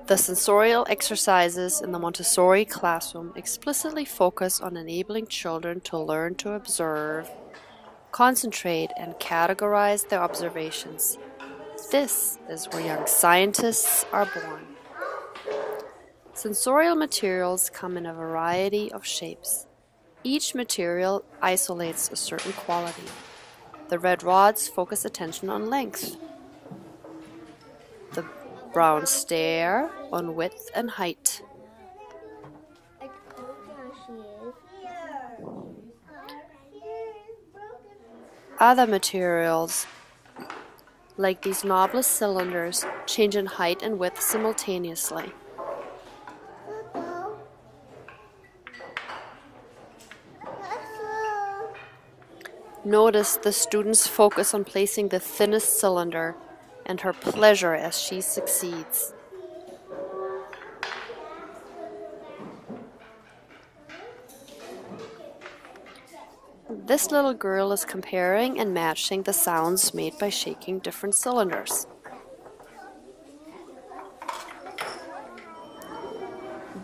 The sensorial exercises in the Montessori classroom explicitly focus on enabling children to learn to observe, concentrate, and categorize their observations. This is where young scientists are born. Sensorial materials come in a variety of shapes. Each material isolates a certain quality. The red rods focus attention on length. The brown stare on width and height. Other materials, like these knobless cylinders, change in height and width simultaneously. Notice the student's focus on placing the thinnest cylinder and her pleasure as she succeeds. This little girl is comparing and matching the sounds made by shaking different cylinders.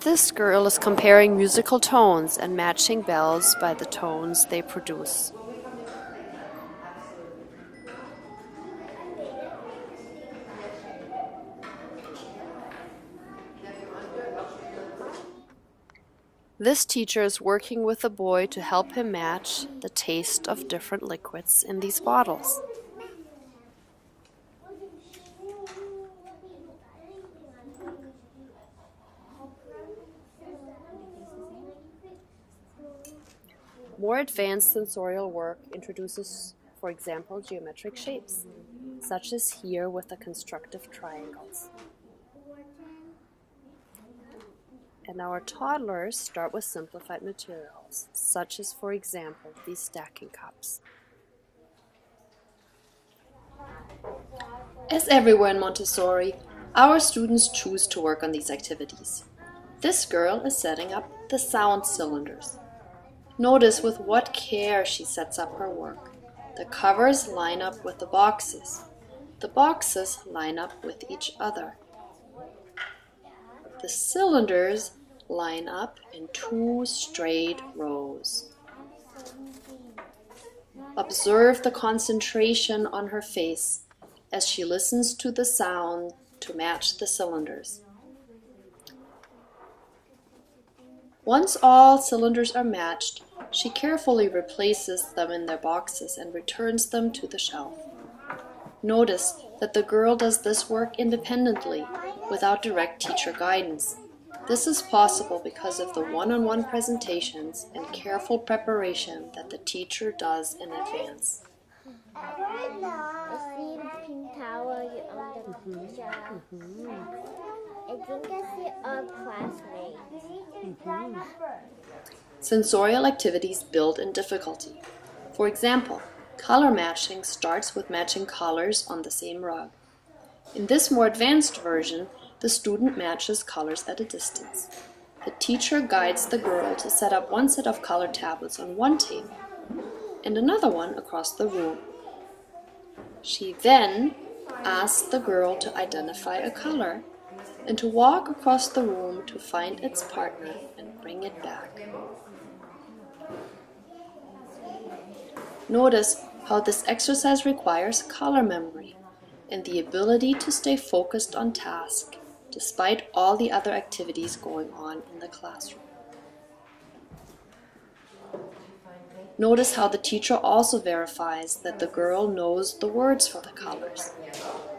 This girl is comparing musical tones and matching bells by the tones they produce. This teacher is working with the boy to help him match the taste of different liquids in these bottles. More advanced sensorial work introduces, for example, geometric shapes, such as here with the constructive triangles. And our toddlers start with simplified materials, such as, for example, these stacking cups. As everywhere in Montessori, our students choose to work on these activities. This girl is setting up the sound cylinders. Notice with what care she sets up her work. The covers line up with the boxes. The boxes line up with each other. The cylinders line up in 2 straight rows. Observe the concentration on her face as she listens to the sound to match the cylinders. Once all cylinders are matched, she carefully replaces them in their boxes and returns them to the shelf. Notice that the girl does this work independently, without direct teacher guidance. This is possible because of the one-on-one presentations and careful preparation that the teacher does in advance. I see the pink towel on the picture. I think I see a classmate. Sensorial activities build in difficulty. For example, color matching starts with matching colors on the same rug. In this more advanced version, the student matches colors at a distance. The teacher guides the girl to set up one set of color tablets on one table and another one across the room. She then asks the girl to identify a color and to walk across the room to find its partner and bring it back. Notice how this exercise requires color memory and the ability to stay focused on task despite all the other activities going on in the classroom. Notice how the teacher also verifies that the girl knows the words for the colors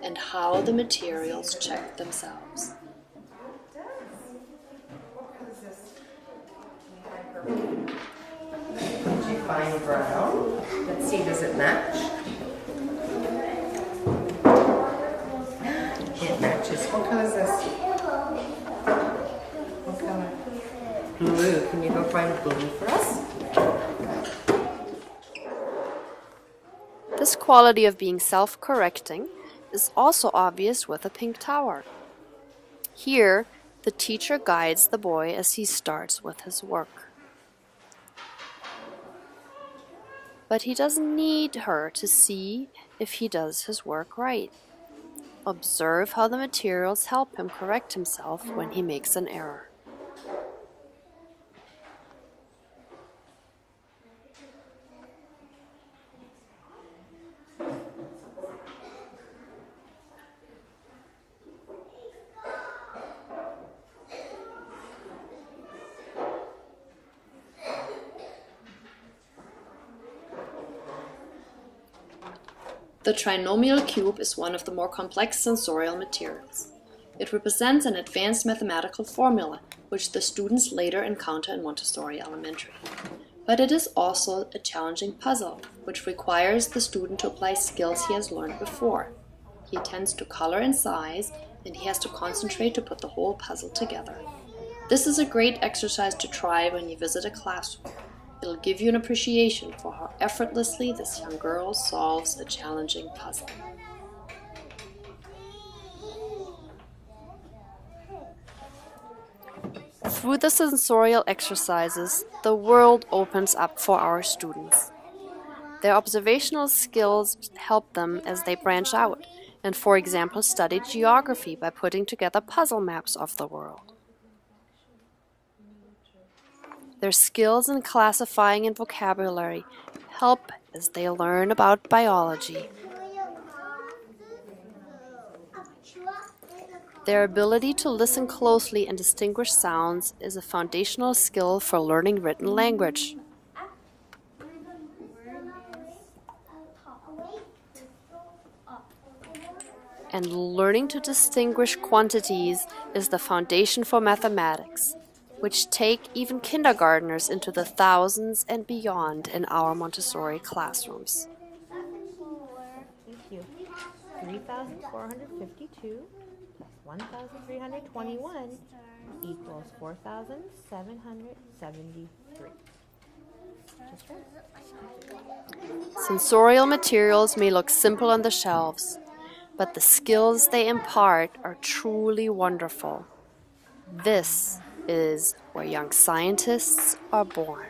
and how the materials check themselves. Did you find brown? Let's see, does it match? It matches. What color is this? What color? Blue. Can you go find blue for us? This quality of being self-correcting is also obvious with a pink tower. Here, the teacher guides the boy as he starts with his work. But he doesn't need her to see if he does his work right. observe how the materials help him correct himself when he makes an error. The trinomial cube is one of the more complex sensorial materials. It represents an advanced mathematical formula, which the students later encounter in Montessori Elementary. But it is also a challenging puzzle, which requires the student to apply skills he has learned before. He attends to color and size, and he has to concentrate to put the whole puzzle together. This is a great exercise to try when you visit a classroom. It'll give you an appreciation for how effortlessly this young girl solves a challenging puzzle. Through the sensorial exercises, the world opens up for our students. Their observational skills help them as they branch out and, for example, study geography by putting together puzzle maps of the world. Their skills in classifying and vocabulary help as they learn about biology. Their ability to listen closely and distinguish sounds is a foundational skill for learning written language. And learning to distinguish quantities is the foundation for mathematics, which take even kindergartners into the thousands and beyond in our Montessori classrooms. Thank you. 3,452 plus 1,321 equals 4,773. Just right. Sensorial materials may look simple on the shelves, but the skills they impart are truly wonderful. This is where young scientists are born.